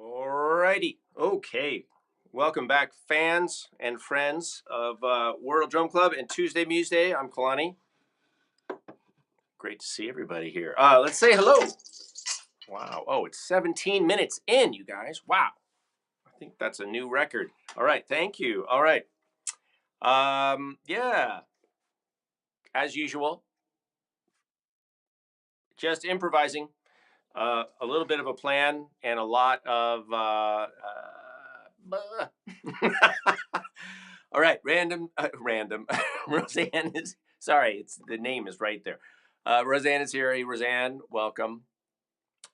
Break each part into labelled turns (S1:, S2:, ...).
S1: Alrighty. Okay. Welcome back, fans and friends of World Drum Club and Tuesday Museday. I'm Kalani. Great to see everybody here. Let's say hello. Wow. Oh, it's 17 minutes in, you guys. Wow. I think that's a new record. All right. Thank you. All right. Yeah. As usual, just improvising. A little bit of a plan and a lot of All right, random. Roseanne is sorry. It's the name is right there. Roseanne is here. Hey, Roseanne, welcome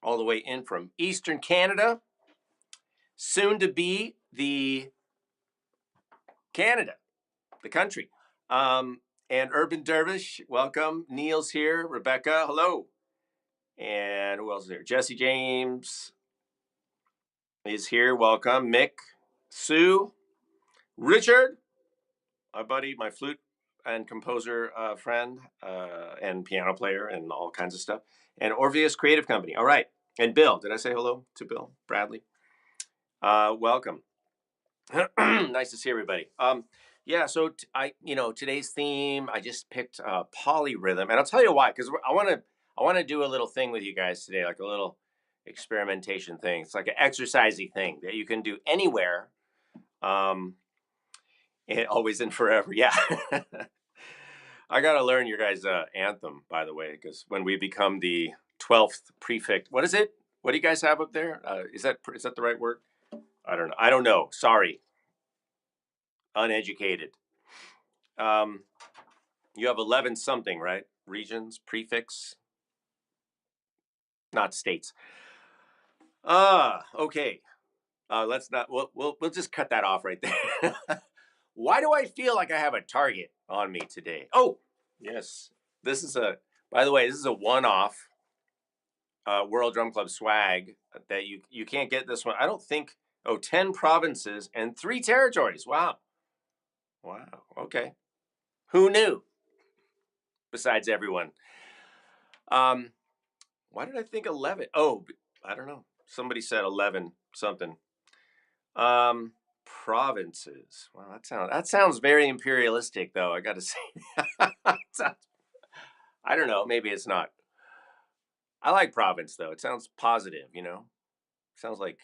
S1: all the way in from Eastern Canada, soon to be the Canada, the country. And Urban Dervish, welcome. Neil's here. Rebecca, hello. And who else is here? Jesse James is here. Welcome. Mick, Sue, Richard, my buddy, my flute and composer friend, and piano player, and all kinds of stuff. And Orpheus Creative Company. All right. And Bill, did I say hello to Bill Bradley? Welcome. Nice to see everybody. Yeah, so today's theme, I just picked polyrhythm, and I'll tell you why, because I want to do a little thing with you guys today, like a little experimentation thing. It's like an exercisey thing that you can do anywhere, and always and forever. Yeah. I gotta learn your guys' anthem, by the way, because when we become the 12th prefect, what is it? What do you guys have up there? Is that the right word? I don't know. I don't know. Sorry. Uneducated. You have 11 something, right? Regions, prefix, not states. Okay. Let's not. We'll just cut that off right there. Why do I feel like I have a target on me today? Oh, yes. This is by the way, this is a one-off World Drum Club swag that you can't get this one. I don't think. Oh, 10 provinces and 3 territories. Wow. Wow. Okay. Who knew? Besides everyone. Why did I think 11? Oh, I don't know. Somebody said 11 something. Provinces. Well, that sounds very imperialistic, though. I got to say. I don't know. Maybe it's not. I like province, though. It sounds positive. Sounds like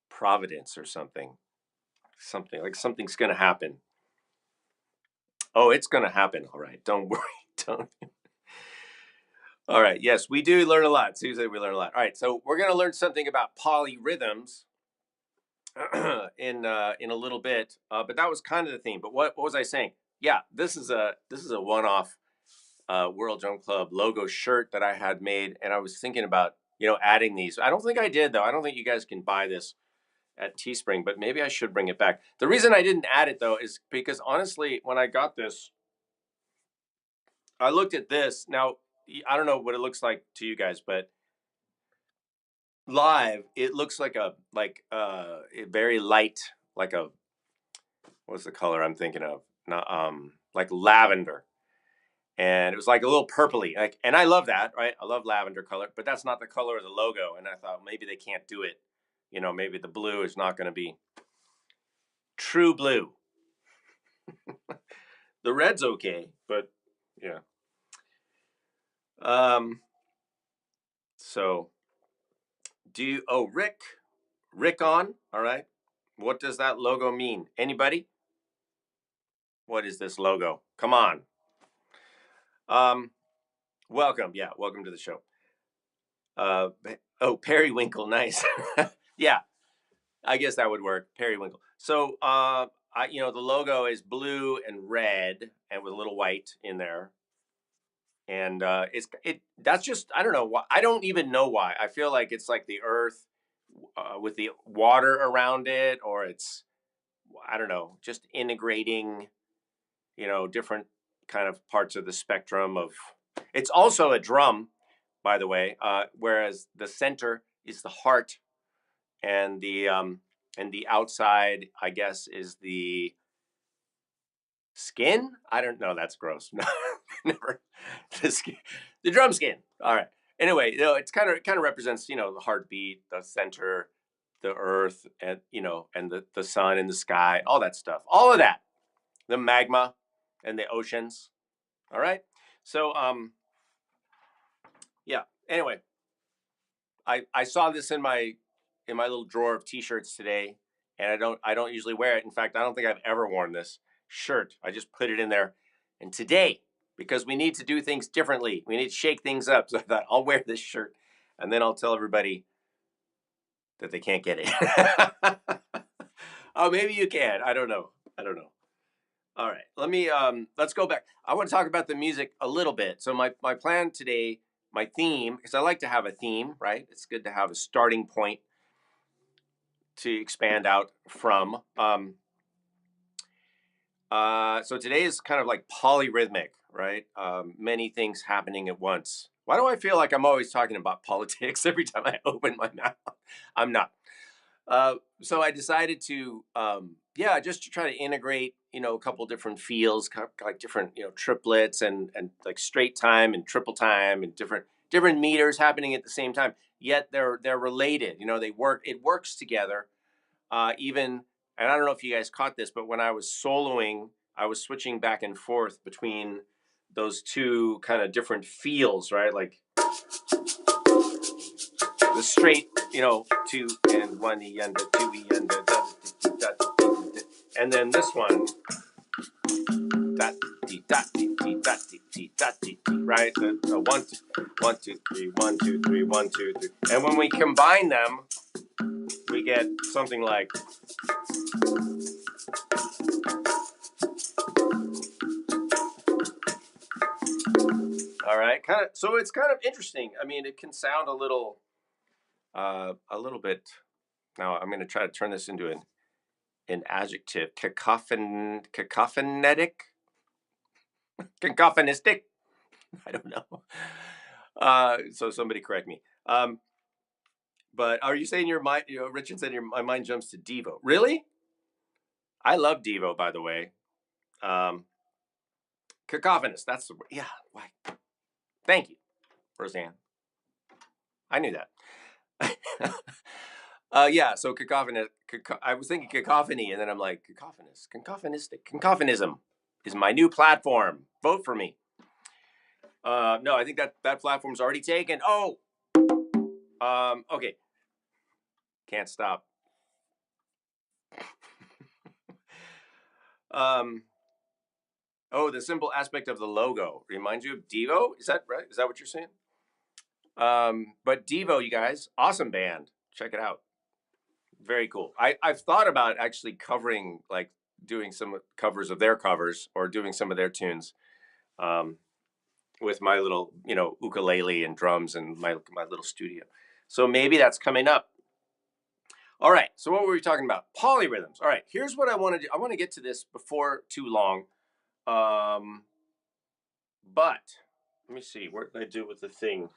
S1: Providence or something. Something like something's gonna happen. Oh, it's gonna happen. All right. Don't worry. Don't. All right. Yes, we do learn a lot. Seriously, we learn a lot. All right. So we're gonna learn something about polyrhythms in a little bit. But that was kind of the theme. But what was I saying? Yeah, this is a one-off World Drum Club logo shirt that I had made, and I was thinking about adding these. I don't think I did though. I don't think you guys can buy this at Teespring, but maybe I should bring it back. The reason I didn't add it though is because honestly, when I got this, I looked at this. Now I don't know what it looks like to you guys, but live it looks like a very light, like a what's the color I'm thinking of? Not like lavender. And it was like a little purpley, and I love that, right? I love lavender color, but that's not the color of the logo. And I thought maybe they can't do it. Maybe the blue is not going to be true blue. The red's okay, but yeah. So Rick on, all right. What does that logo mean? Anybody? What is this logo? Come on. Welcome. Yeah, welcome to the show. Periwinkle, nice. Yeah, I guess that would work. Periwinkle. So, the logo is blue and red, and with a little white in there. And that's just, I don't know why. I don't even know why. I feel like it's like the earth with the water around it, or it's, I don't know, just integrating, different kind of parts of the spectrum of. It's also a drum, by the way, whereas the center is the heart, and the outside, I guess, is the skin. I don't know. That's gross. No, never. The skin, the drum skin. All right. Anyway, it's kind of represents the heartbeat, the center, the earth, and and the sun and the sky, all that stuff, all of that, the magma, and the oceans. All right. So yeah. Anyway, I saw this in my little drawer of t-shirts today, and I don't usually wear it. In fact, I don't think I've ever worn this shirt. I just put it in there. And today, because we need to do things differently, we need to shake things up. So I thought I'll wear this shirt, and then I'll tell everybody that they can't get it. Oh, maybe you can. I don't know. I don't know. All right. Let's go back. I want to talk about the music a little bit. So my plan today, my theme, because I like to have a theme, right? It's good to have a starting point to expand out from. So today is kind of like polyrhythmic, right? Many things happening at once. Why do I feel like I'm always talking about politics every time I open my mouth? I'm not. So I decided to, just to try to integrate, a couple different feels, like different, triplets and like straight time and triple time and different meters happening at the same time. Yet they're related. They work. It works together. Even, and I don't know if you guys caught this, but when I was soloing, I was switching back and forth between those two kind of different feels, right? Like the straight, two and one e and the two e and the and then this one, that right? The 1 2 1 2 3 1 2 3 1 2 3, and when we combine them, we get something like. All right, kind of. So it's kind of interesting. I mean, it can sound a little bit. Now I'm going to try to turn this into an adjective: cacophonetic, cacophonistic. I don't know. So somebody correct me. But are you saying your mind? Richard said my mind jumps to Devo. Really? I love Devo, by the way. Cacophonous. That's the word. Yeah. Why? Thank you, Roseanne. I knew that. Yeah. So cacophonous. I was thinking cacophony, and then I'm like cacophonous, cacophonistic, cacophonism is my new platform. Vote for me. No, I think that platform's already taken. Oh. Okay. Can't stop. Oh, the simple aspect of the logo reminds you of Devo. Is that right? Is that what you're saying? But Devo, you guys, awesome band. Check it out. Very cool. I've thought about actually covering, like doing some covers of their covers or doing some of their tunes, with my little, ukulele and drums and my little studio. So maybe that's coming up. All right. So what were we talking about? Polyrhythms. All right. Here's what I want to do. I want to get to this before too long. But let me see. What did I do with the thing?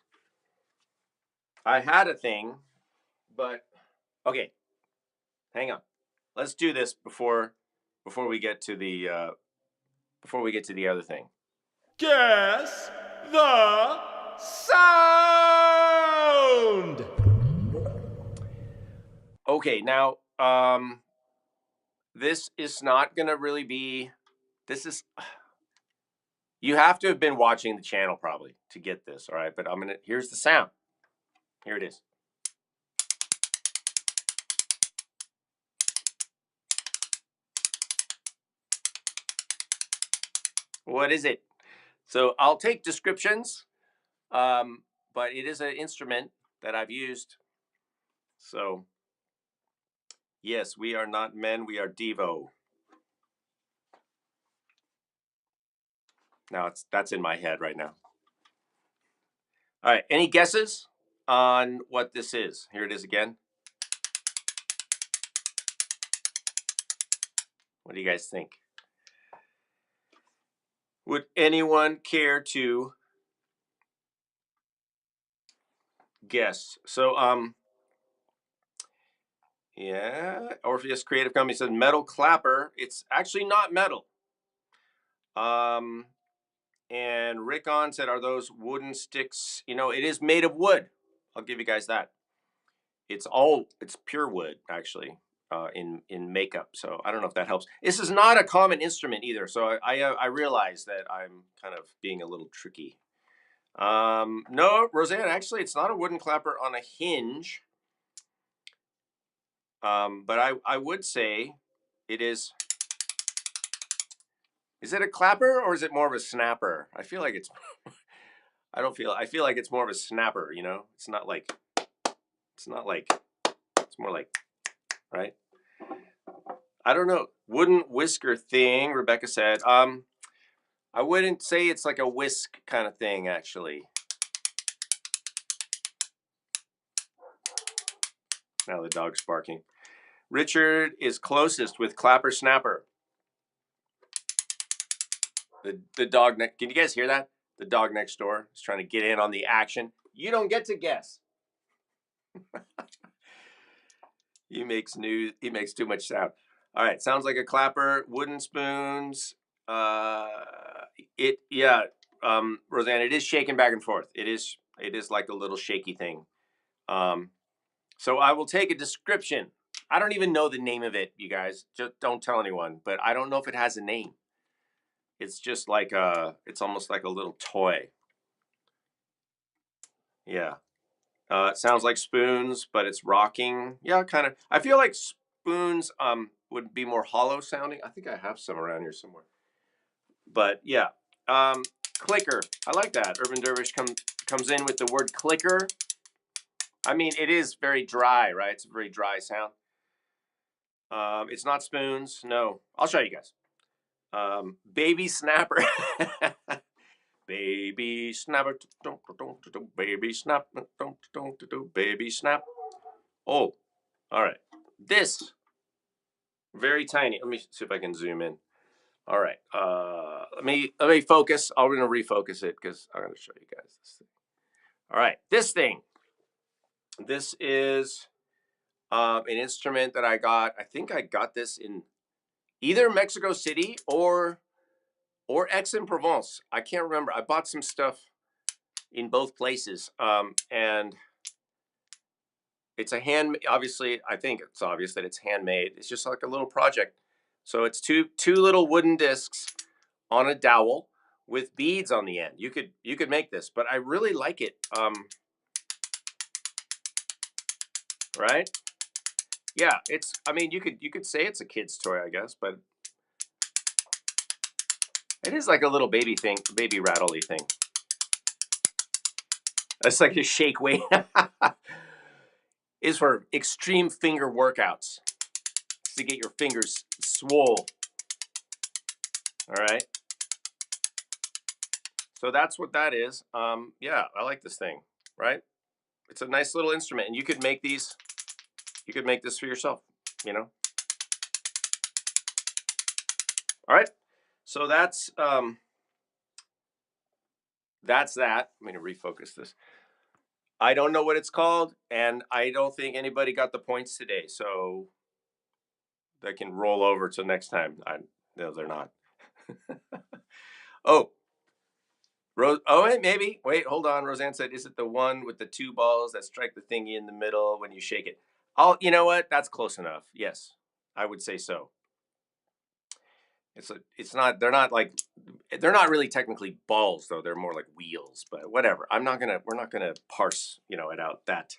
S1: I had a thing, but okay. Hang on. Let's do this before we get to the other thing.
S2: Guess the sound.
S1: Okay, now this is not gonna really be. This is. You have to have been watching the channel probably to get this, all right? But here's the sound. Here it is. What is it? So I'll take descriptions, but it is an instrument that I've used. So yes, we are not men, we are Devo. Now that's in my head right now. All right, any guesses on what this is? Here it is again. What do you guys think? Would anyone care to guess? So, yeah, Orpheus Creative Company said metal clapper. It's actually not metal. And Rick On said, are those wooden sticks? It is made of wood. I'll give you guys that. It's pure wood, actually, in makeup. So I don't know if that helps. This is not a common instrument either. So I realize that I'm kind of being a little tricky. No, Roseanne, actually, it's not a wooden clapper on a hinge. But I would say it is. Is it a clapper or is it more of a snapper? I feel like it's. I feel like it's more of a snapper. It's not like. It's not like. It's more like. Right. I don't know. Wooden whisker thing, Rebecca said. I wouldn't say it's like a whisk kind of thing, actually. Now the dog's barking. Richard is closest with clapper snapper. The dog next. Can you guys hear that? The dog next door is trying to get in on the action. You don't get to guess. He makes too much sound. All right, sounds like a clapper. Wooden spoons. Roseanne, it is shaking back and forth. It is like a little shaky thing. So I will take a description. I don't even know the name of it, you guys. Just don't tell anyone. But I don't know if it has a name. It's just like it's almost like a little toy. Yeah. It sounds like spoons, but it's rocking. Yeah, kind of. I feel like spoons would be more hollow sounding. I think I have some around here somewhere. But yeah, clicker. I like that. Urban Dervish comes in with the word clicker. I mean, it is very dry, right? It's a very dry sound. It's not spoons. No, I'll show you guys. Baby snapper. Baby snapper. Baby snap. Baby snap. Oh, all right. This very tiny. Let me see if I can zoom in. All right. Let me focus. I'm going to refocus it because I'm going to show you guys this thing. All right, this thing. This is an instrument that I got. I think I got this in either Mexico City or Aix-en-Provence. I can't remember. I bought some stuff in both places, and it's a hand. Obviously, I think it's obvious that it's handmade. It's just like a little project. So it's two little wooden discs on a dowel with beads on the end. You could make this, but I really like it. Right? Yeah, it's. I mean, you could say it's a kid's toy, I guess, but it is like a little baby thing, baby rattly thing. It's like a shake weight. Is for extreme finger workouts. It's to get your fingers swole. All right. So that's what that is. Yeah, I like this thing. Right? It's a nice little instrument, and you could make these. You could make this for yourself. You know. All right. So that's that. I'm going to refocus this. I don't know what it's called, and I don't think anybody got the points today, so they can roll over to next time. No, they're not. Oh, wait, maybe. Wait, hold on. Roseanne said, "Is it the one with the two balls that strike the thingy in the middle when you shake it?" You know what? That's close enough. Yes, I would say so. It's not. They're not really technically balls though. They're more like wheels. But whatever. We're not gonna parse it out that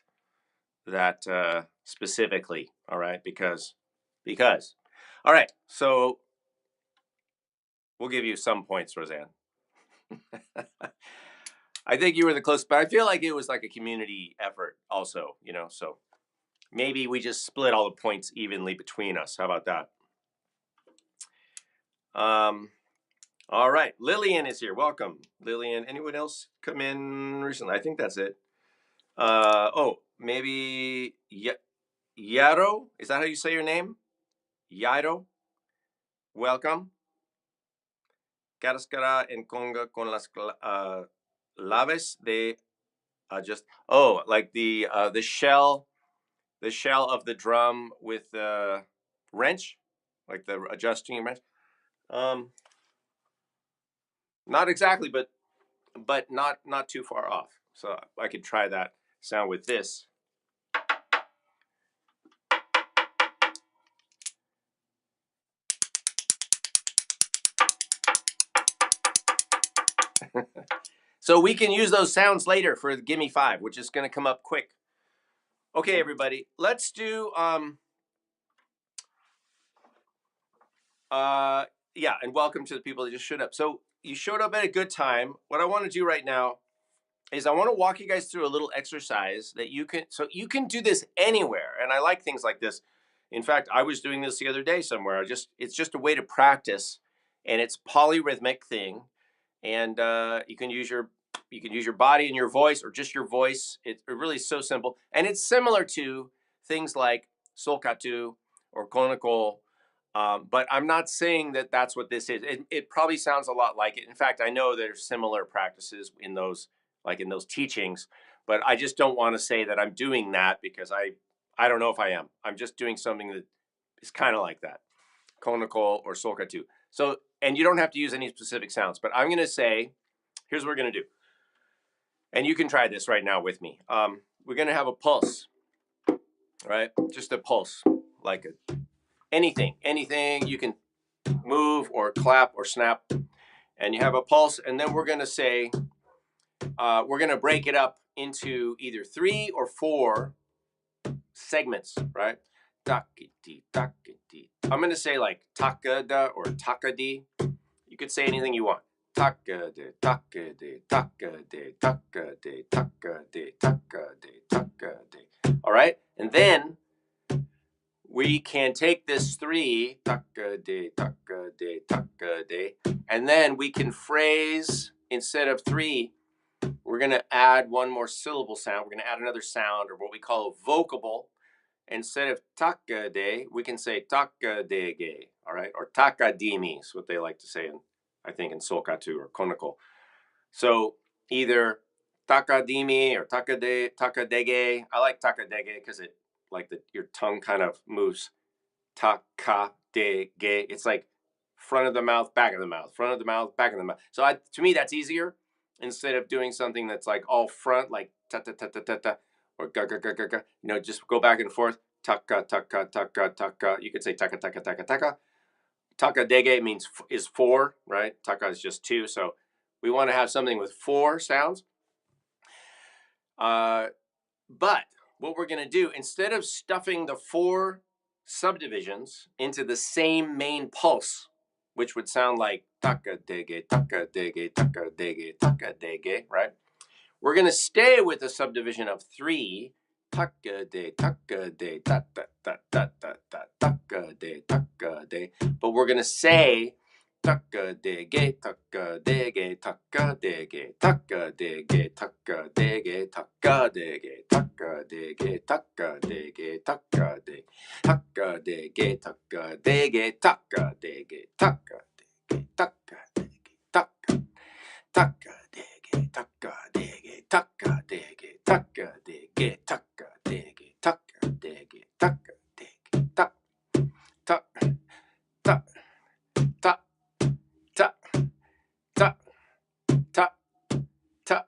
S1: specifically. All right, because. All right. So we'll give you some points, Roseanne. I think you were the close, but I feel like it was like a community effort also. So maybe we just split all the points evenly between us. How about that? All right, Lillian is here. Welcome, Lillian. Anyone else come in recently? I think that's it. Maybe Yaro. Is that how you say your name? Yaro. Welcome. Cáscara en conga con las claves de just. Oh, like the shell of the drum with the wrench, like the adjusting wrench. Not exactly, but not too far off. So I could try that sound with this. So we can use those sounds later for the Gimme 5, which is going to come up quick. Okay, everybody, let's do and welcome to the people that just showed up. So you showed up at a good time. What I want to do right now is I want to walk you guys through a little exercise that you can do this anywhere. And I like things like this In fact, I was doing this the other day somewhere. It's just a way to practice, and it's polyrhythmic thing. And you can use your body and your voice, or just your voice. It really is so simple, and it's similar to things like solkatu or konako. But I'm not saying that that's what this is. It probably sounds a lot like it. In fact, I know there's similar practices in those, like in those teachings, but I just don't want to say that I'm doing that, because I don't know if I am. I'm just doing something that is kind of like that, konako or solkatu. So, and you don't have to use any specific sounds, but I'm going to say, here's what we're going to do. And you can try this right now with me. We're going to have a pulse, right? Just a pulse, like anything you can move or clap or snap. And you have a pulse, and then we're going to say, we're going to break it up into either 3 or 4 segments, right? Takiti, takiti. I'm going to say like takada or takadi. You could say anything you want. Takade, takade, takade, takade, takade, takade, takade. All right? And then we can take this 3, takade, takade, takade, and then we can phrase, instead of 3, we're going to add one more syllable sound. We're going to add another sound, or what we call a vocable. Instead of takade, we can say takadege, all right? Or takadimi is what they like to say, I think in solkatu or konako. So either takadimi or takadege. I like takadege because it, like, your tongue kind of moves. Takadege. It's like front of the mouth, back of the mouth, front of the mouth, back of the mouth. So to me, that's easier, instead of doing something that's like all front, like ta ta ta ta ta ta, or ga ga ga ga ga. Just go back and forth. Taka taka taka taka. You could say taka taka taka taka. Takadege is 4, right? Taka is just 2. So we want to have something with 4 sounds. But what we're going to do, instead of stuffing the 4 subdivisions into the same main pulse, which would sound like takadege, takadege, takadege, takadege, right? We're going to stay with a subdivision of 3. Takade, takade, ta ta ta ta ta ta, takade, takade. But we're going to say takadege, takadege, takadege, takadege, takadege, takadege, takadege, takadege, takade, takadege, takadege, takadege, takadege, takadege, takadege, takadege, takadege, takadege, takadege, takadege, takadege, tak, tak, tak, tak, tak, tak, tak, tak,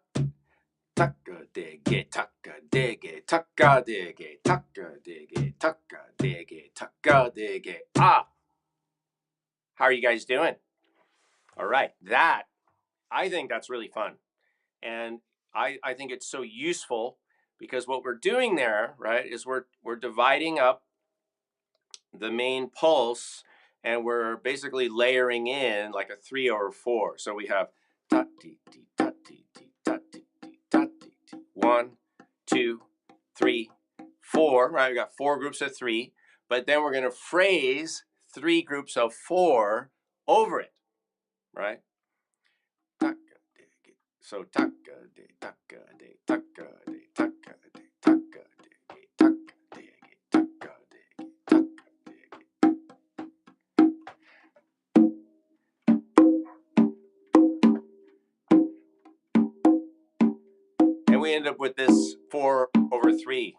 S1: takadege, takadege, takadege, takadege, takadege, takadege. Ah! How are you guys doing? All right, I think that's really fun. And I think it's so useful, because what we're doing there, right, is we're dividing up the main pulse, and we're basically layering in like a 3 or a 4. So we have ta ti ti ta ti ti ta ti ti ta ti ti. 1, 2, 3, 4. Right, we got 4 groups of 3, but then we're going to phrase 3 groups of 4 over it, right? So takade, takade, takade, takade, takade, takade, takade, takade. And we end up with this 4 over 3.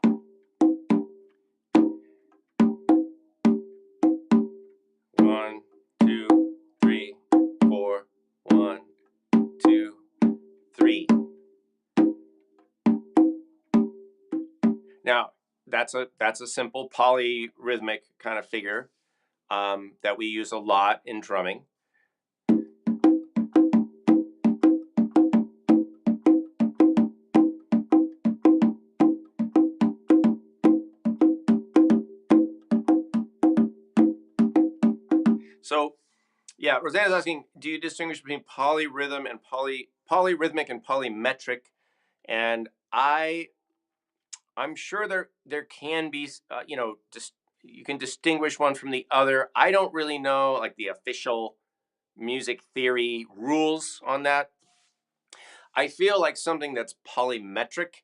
S1: One, two, three, 4. 1, 2, 3. Now, that's a simple polyrhythmic kind of figure that we use a lot in drumming. So, yeah, Rosanna's asking, do you distinguish between polyrhythm and polyrhythmic and polymetric? And I'm sure there can be, just you can distinguish one from the other. I don't really know like the official music theory rules on that. I feel like something that's polymetric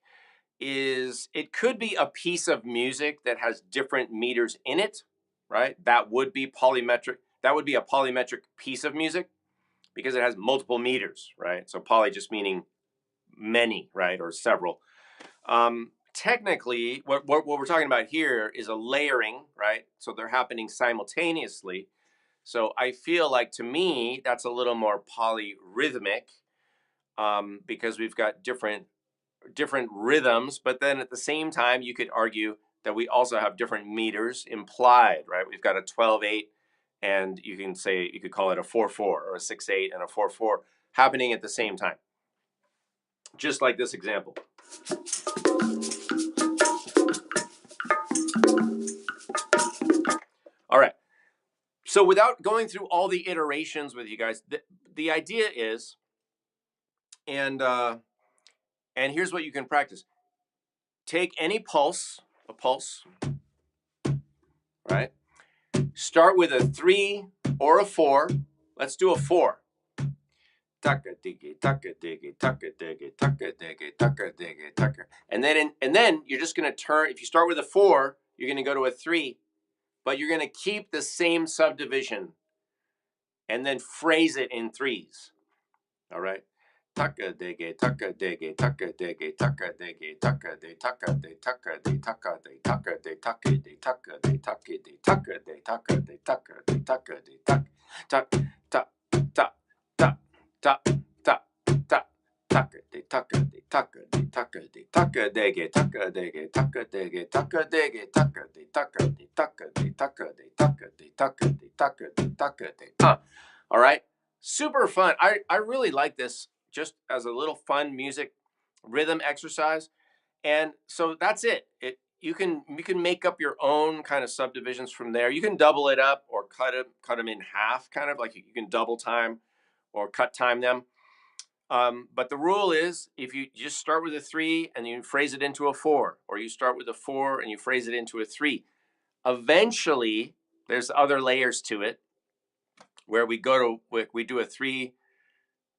S1: is it could be a piece of music that has different meters in it, right? That would be polymetric. That would be a polymetric piece of music because it has multiple meters, right? So poly just meaning many, right, or several. Technically, what we're talking about here is a layering, right? So they're happening simultaneously. So I feel like to me that's a little more polyrhythmic because we've got different rhythms, but then at the same time you could argue that we also have different meters implied, right? We've got a 12/8 and you can say you could call it a 4/4 or a 6/8 and a 4/4 happening at the same time. Just like this example. All right. So without going through all the iterations with you guys, the idea is, and here's what you can practice. Take any pulse, a pulse, right? Start with a 3 or a 4. Let's do a 4. Tucka diggy, tucka diggy, tucka diggy, tucka diggy, tucka diggy, tucka. And then you're just gonna turn. If you start with a 4, you're gonna go to a 3, but you're gonna keep the same subdivision and then phrase it in 3s. All right. Tucka diggy, tucka diggy, tucka diggy, tucka diggy, tucka de tucka de tucka de tucka de tucka de tucka de tucka de tucka de tucka de tucka de tucka de tucka de tuck tuck tuck tuck tuck tuck tuck tuck tucka de tucka de tucka de tucka de tucka diggy, tucka diggy, tucka diggy, tucka diggy, tucka de tucka de tucka de tucka de tucka de tucka de tucka de tucka de. All right. Super fun. I really like this just as a little fun music rhythm exercise. And so that's it. You can make up your own kind of subdivisions from there. You can double it up or cut them in half, kind of like you can double time or cut time them. But the rule is if you just start with a 3 and you phrase it into a 4, or you start with a 4 and you phrase it into a 3, eventually there's other layers to it where we do a 3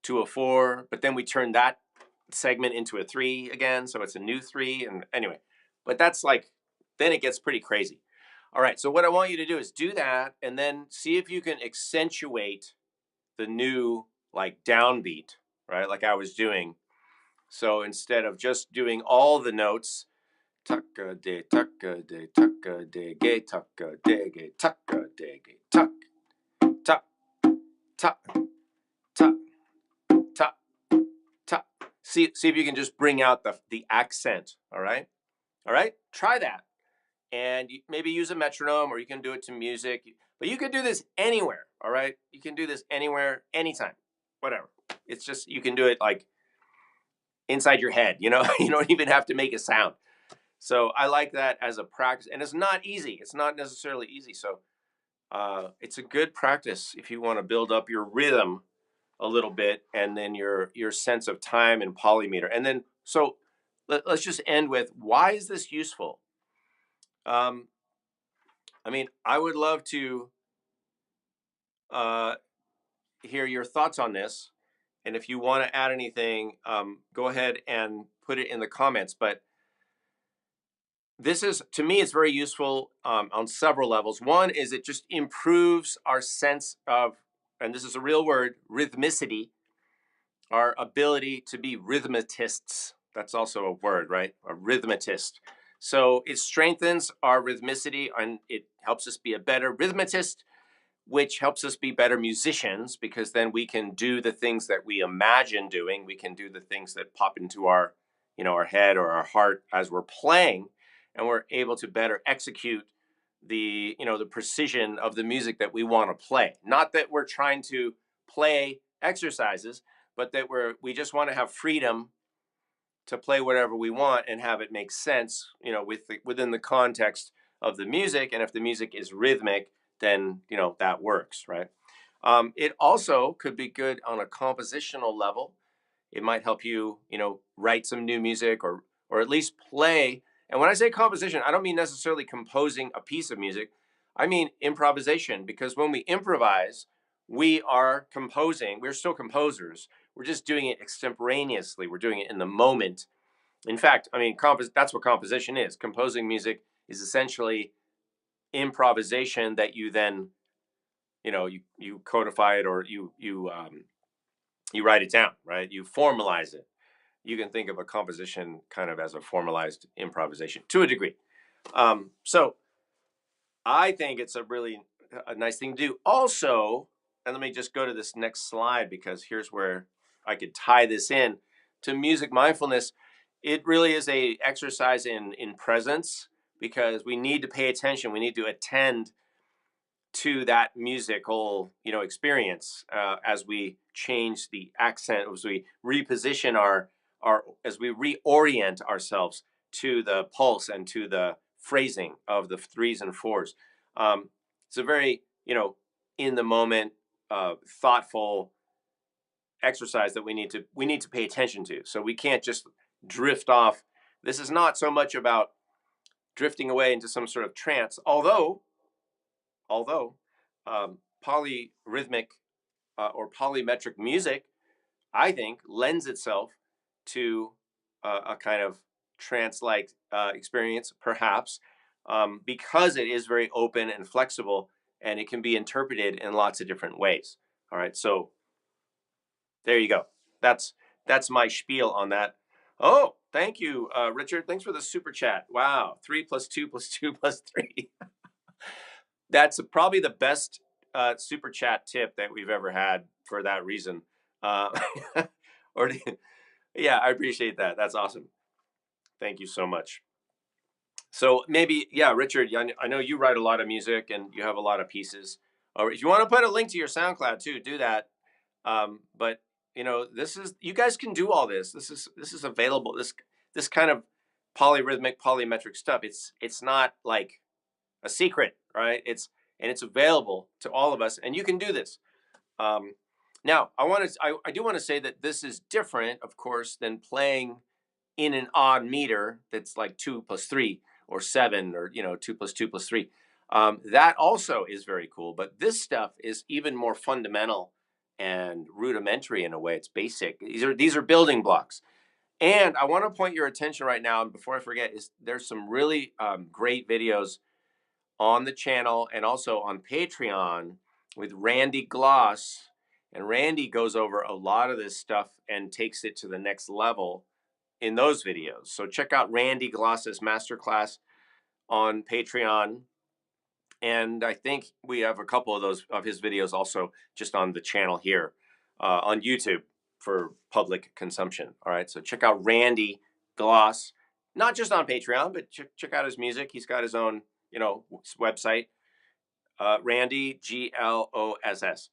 S1: to a 4, but then we turn that segment into a 3 again, so it's a new 3. And anyway, but that's like, then it gets pretty crazy. All right, so what I want you to do is do that and then see if you can accentuate the new like downbeat, right, like I was doing. So instead of just doing all the notes, tucka de tucka de tucka de ge tucka de ge tucka de ge tuck tuck tuck tuck tuck tuck. See if you can just bring out the accent. All right, try that, and maybe use a metronome, or you can do it to music. But you can do this anywhere. All right, you can do this anywhere, anytime, whatever. It's just you can do it like inside your head. You don't even have to make a sound. So I like that as a practice, and it's not easy. It's not necessarily easy. So it's a good practice if you want to build up your rhythm a little bit, and then your sense of time and polymeter. And then so let's just end with, why is this useful? I mean, I would love to hear your thoughts on this, and if you want to add anything, go ahead and put it in the comments. But this is, to me, it's very useful on several levels. One is it just improves our sense of, and this is a real word, rhythmicity, our ability to be rhythmatists. That's also a word, right? A rhythmatist. So it strengthens our rhythmicity and it helps us be a better rhythmatist, which helps us be better musicians, because then we can do the things that we imagine doing. We can do the things that pop into our head or our heart as we're playing, and we're able to better execute the precision of the music that we want to play. Not that we're trying to play exercises, but that we just want to have freedom to play whatever we want and have it make sense, within the context of the music. And if the music is rhythmic, then that works, right? It also could be good on a compositional level. It might help you, write some new music, or at least play And when I say composition, I don't mean necessarily composing a piece of music. I mean improvisation, because when we improvise, we are composing. We're still composers. We're just doing it extemporaneously. We're doing it in the moment. In fact, I mean, that's what composition is. Composing music is essentially improvisation that you then, you codify it, or you write it down, right? You formalize it. You can think of a composition kind of as a formalized improvisation to a degree. So I think it's a nice thing to do. Also, and let me just go to this next slide, because here's where I could tie this in to music mindfulness. It really is a exercise in presence, because we need to pay attention. We need to attend to that musical, experience, as we change the accent, as we reposition as we reorient ourselves to the pulse and to the phrasing of the threes and fours. It's a very, in the moment, thoughtful exercise that we need to pay attention to. So we can't just drift off. This is not so much about drifting away into some sort of trance, although polyrhythmic, or polymetric music, I think, lends itself to a kind of trance-like experience, perhaps, because it is very open and flexible, and it can be interpreted in lots of different ways. All right, so there you go. That's my spiel on that. Oh, thank you, Richard. Thanks for the super chat. Wow, 3 + 2 + 2 + 3. That's probably the best super chat tip that we've ever had for that reason. Uh, or yeah, I appreciate that. That's awesome. Thank you so much. So maybe, yeah, Richard, I know you write a lot of music and you have a lot of pieces. Or if you want to put a link to your SoundCloud too, do that. But you guys can do all this. This is available. This kind of polyrhythmic, polymetric stuff. It's not like a secret, right? It's available to all of us, and you can do this. Now, I do want to say that this is different, of course, than playing in an odd meter that's like 2 + 3 or 7, or 2 + 2 + 3. That also is very cool, but this stuff is even more fundamental and rudimentary in a way. It's basic. These are building blocks. And I want to point your attention right now, and before I forget, is there's some really great videos on the channel and also on Patreon with Randy Gloss. And Randy goes over a lot of this stuff and takes it to the next level in those videos. So check out Randy Gloss's masterclass on Patreon. And I think we have a couple of his videos also just on the channel here on YouTube for public consumption. All right, so check out Randy Gloss, not just on Patreon, but check out his music. He's got his own, website, Randy Gloss.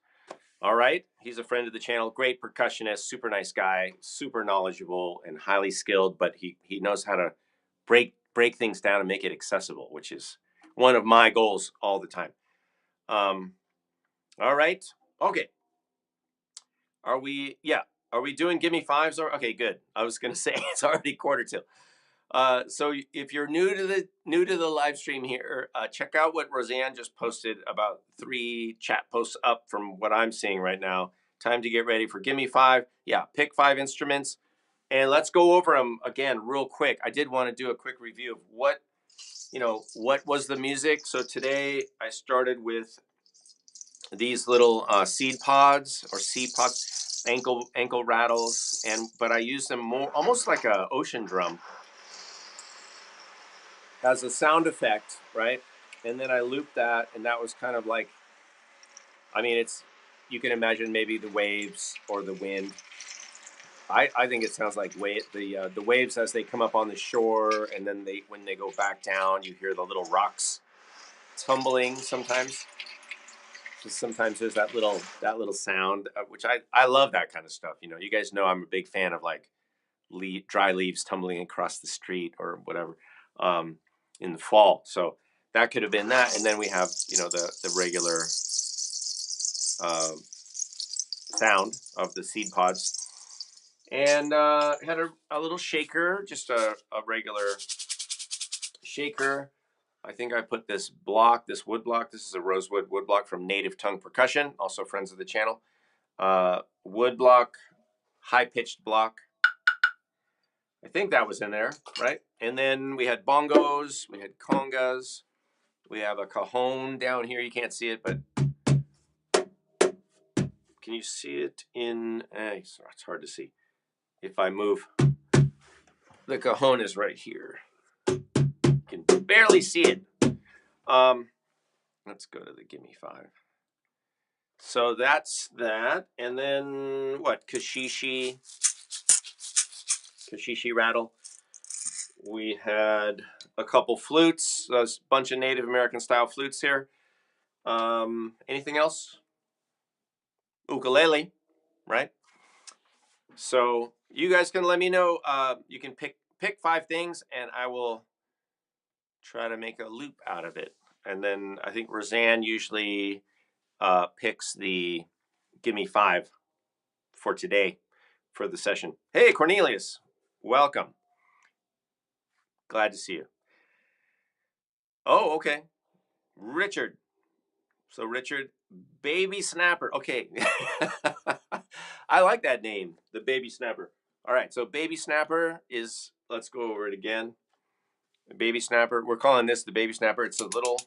S1: All right, he's a friend of the channel, great percussionist, super nice guy, super knowledgeable and highly skilled, but he knows how to break things down and make it accessible, which is one of my goals all the time. All right, okay. Are we doing give me fives? Or okay, good. I was gonna say it's already 1:45. So if you're new to the live stream here, check out what Roseanne just posted, about 3 chat posts up from what I'm seeing right now. Time to get ready for Gimme 5. Yeah, pick 5 instruments, and let's go over them again real quick. I did want to do a quick review of what was the music. So today I started with these little seed pods, ankle rattles, but I use them more almost like a ocean drum as a sound effect, right? And then I looped that, and that was kind of like, I mean, you can imagine maybe the waves or the wind. I think it sounds like the waves as they come up on the shore, and then when they go back down, you hear the little rocks tumbling sometimes. Just sometimes there's that little sound, which I love that kind of stuff. You guys know I'm a big fan of like dry leaves tumbling across the street or whatever. In the fall. So that could have been that. And then we have, the regular sound of the seed pods. And had a little shaker, just a regular shaker. I think I put this block, this wood block. This is a rosewood wood block from Native Tongue Percussion, also friends of the channel. Wood block, high-pitched block. I think that was in there, right? And then we had bongos, we had congas, we have a cajon down here. You can't see it, but can you see it in? It's hard to see. If I move, the cajon is right here. You can barely see it. Let's go to the Gimme 5. So that's that. And then what? Kashishi rattle. We had a couple flutes, a bunch of Native American style flutes here. Anything else? Ukulele, right? So you guys can let me know. You can pick 5 things, and I will try to make a loop out of it. And then I think Roseanne usually picks the Gimme 5 for today for the session. Hey, Cornelius, welcome. Glad to see you. Oh, okay. Richard. So Richard, Baby Snapper. Okay. I like that name, the Baby Snapper. All right, so Baby Snapper is, let's go over it again. The Baby Snapper, we're calling this the Baby Snapper. It's a little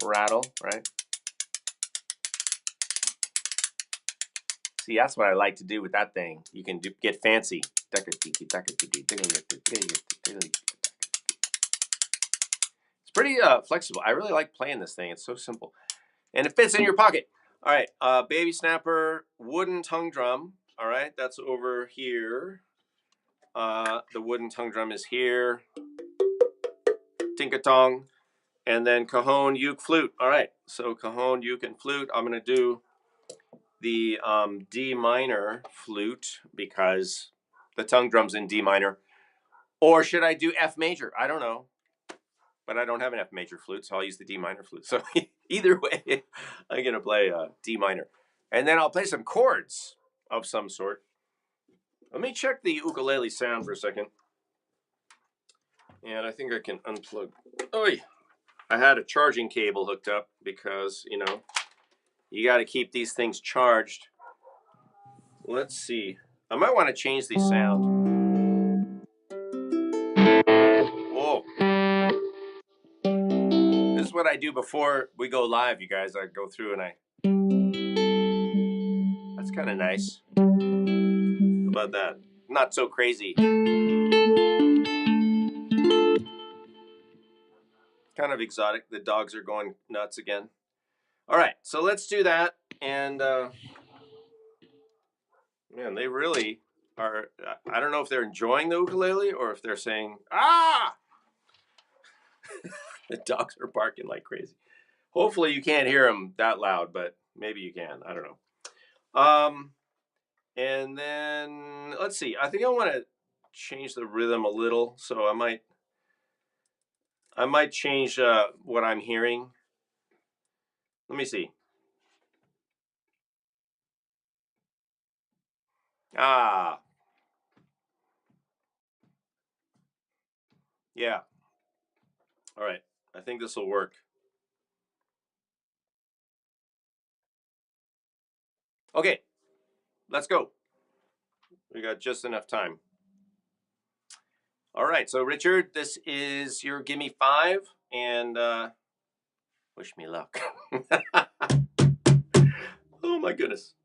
S1: rattle, right? See, that's what I like to do with that thing. You can get fancy. It's pretty flexible. I really like playing this thing. It's so simple. And it fits in your pocket. All right, Baby Snapper, wooden tongue drum. All right, that's over here. The wooden tongue drum is here. Tinkatong. And then cajon, uke, flute. All right, so cajon, uke, and flute. I'm going to do the D minor flute because the tongue drum's in D minor. Or should I do F major? I don't know. But I don't have an F major flute, so I'll use the D minor flute. So either way, I'm going to play D minor. And then I'll play some chords of some sort. Let me check the ukulele sound for a second. And I think I can unplug. Oh, I had a charging cable hooked up because, you know, you got to keep these things charged. Let's see. I might want to change the sound. Whoa. This is what I do before we go live, you guys. I go through and that's kind of nice. How about that? Not so crazy. Kind of exotic. The dogs are going nuts again. All right, so let's do that. And man, they really are. I don't know if they're enjoying the ukulele or if they're saying, ah! The dogs are barking like crazy. Hopefully you can't hear them that loud, but maybe you can. I don't know. And then let's see. I think I want to change the rhythm a little, so I might change what I'm hearing. Let me see. Ah. Yeah. All right. I think this will work. Okay. Let's go. We got just enough time. All right. So, Richard, this is your Gimme 5, and wish me luck. Oh, my goodness.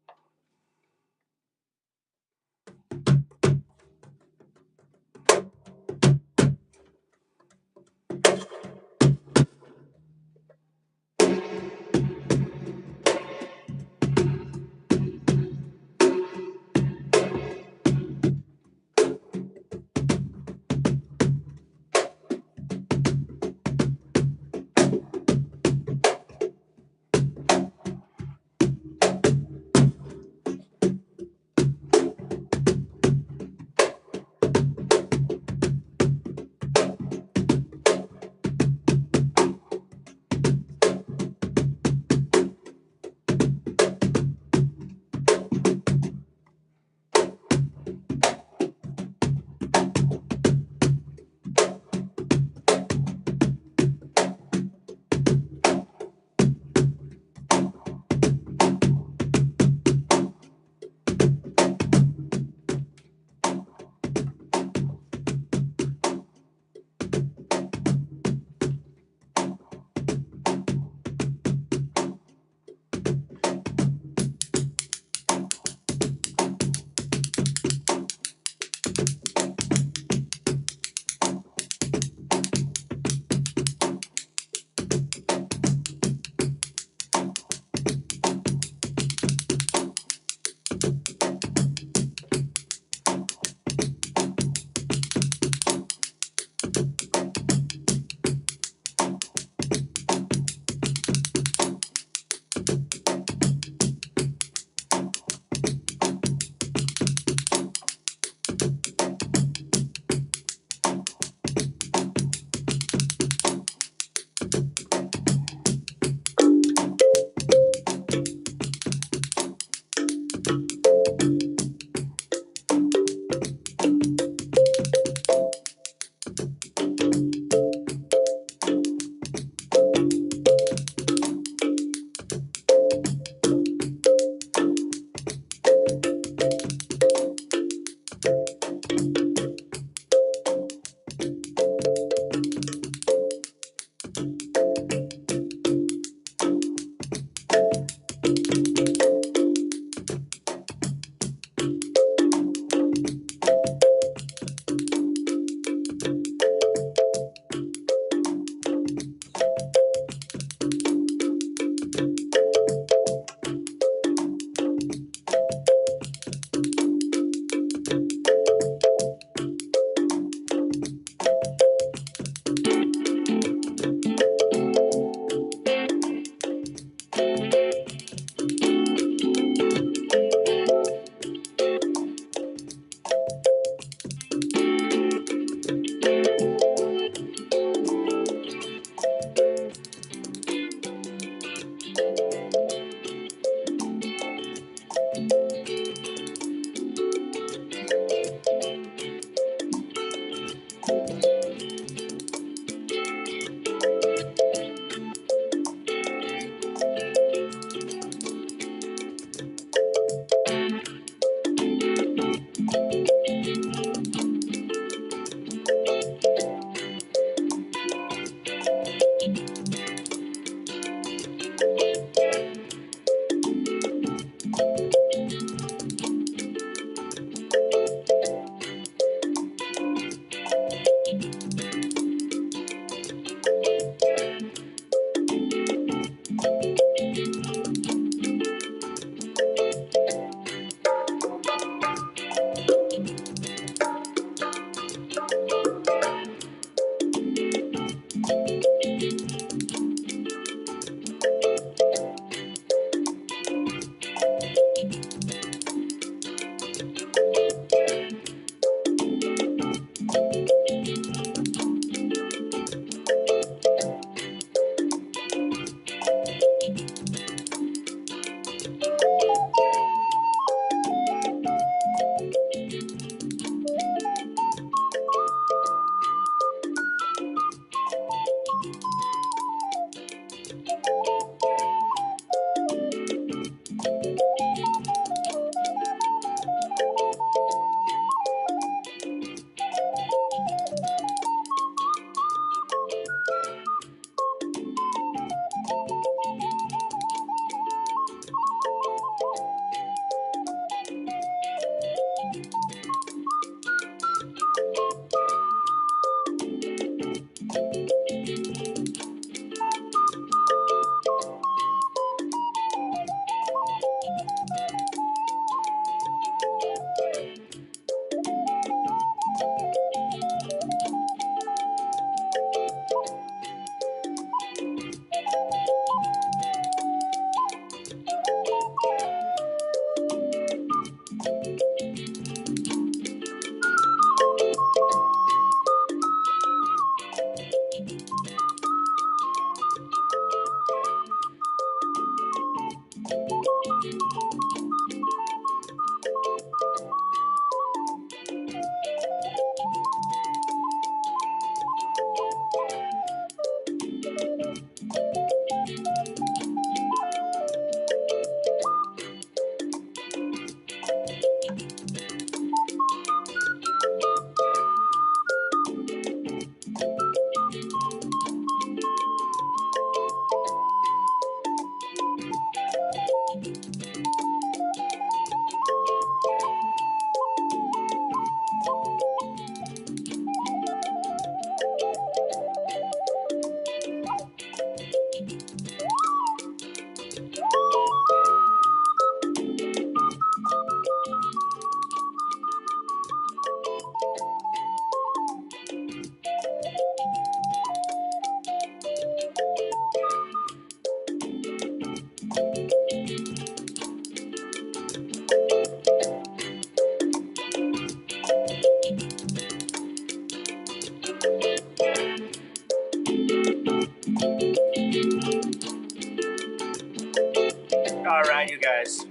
S1: All right, you guys.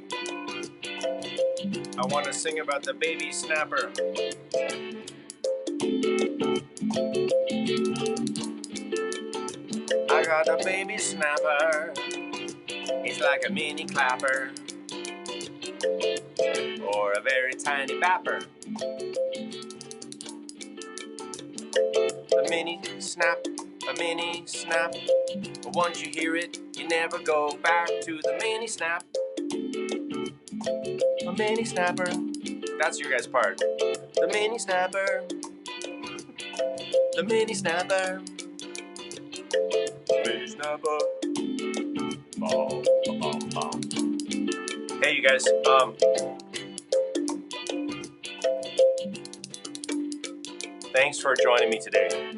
S1: I want to sing about the baby snapper. I got a baby snapper. He's like a mini clapper or a very tiny bapper. A mini snap, a mini snap. But once you hear it, you never go back to the mini snap. A mini snapper. That's your guys' part. The mini snapper. The mini snapper. Mini snapper. Boom, boom, boom. Hey, you guys. Thanks for joining me today.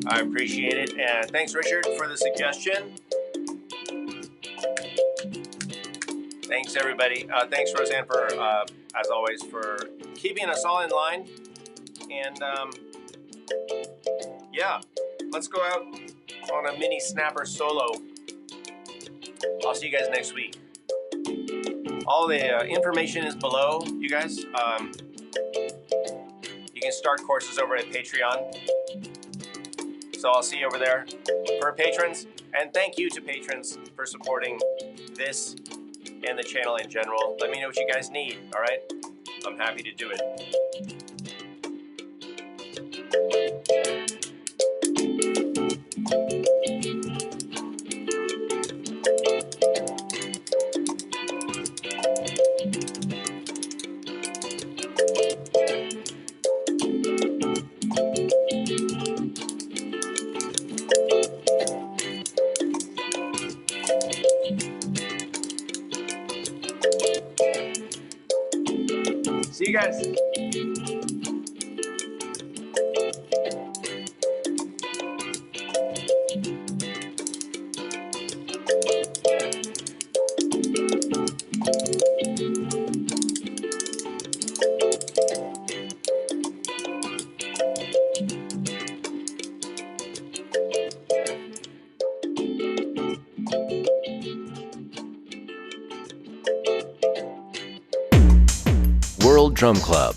S1: I appreciate it, and thanks, Richard, for the suggestion. Thanks, everybody. Thanks, Roseanne, for as always, for keeping us all in line. And yeah, let's go out on a mini snapper solo. I'll see you guys next week. All the information is below, you guys. You can start courses over at Patreon. So I'll see you over there. For patrons, and thank you to patrons for supporting this and the channel in general. Let me know what you guys need, all right? I'm happy to do it. See you guys.
S3: World Drum Club.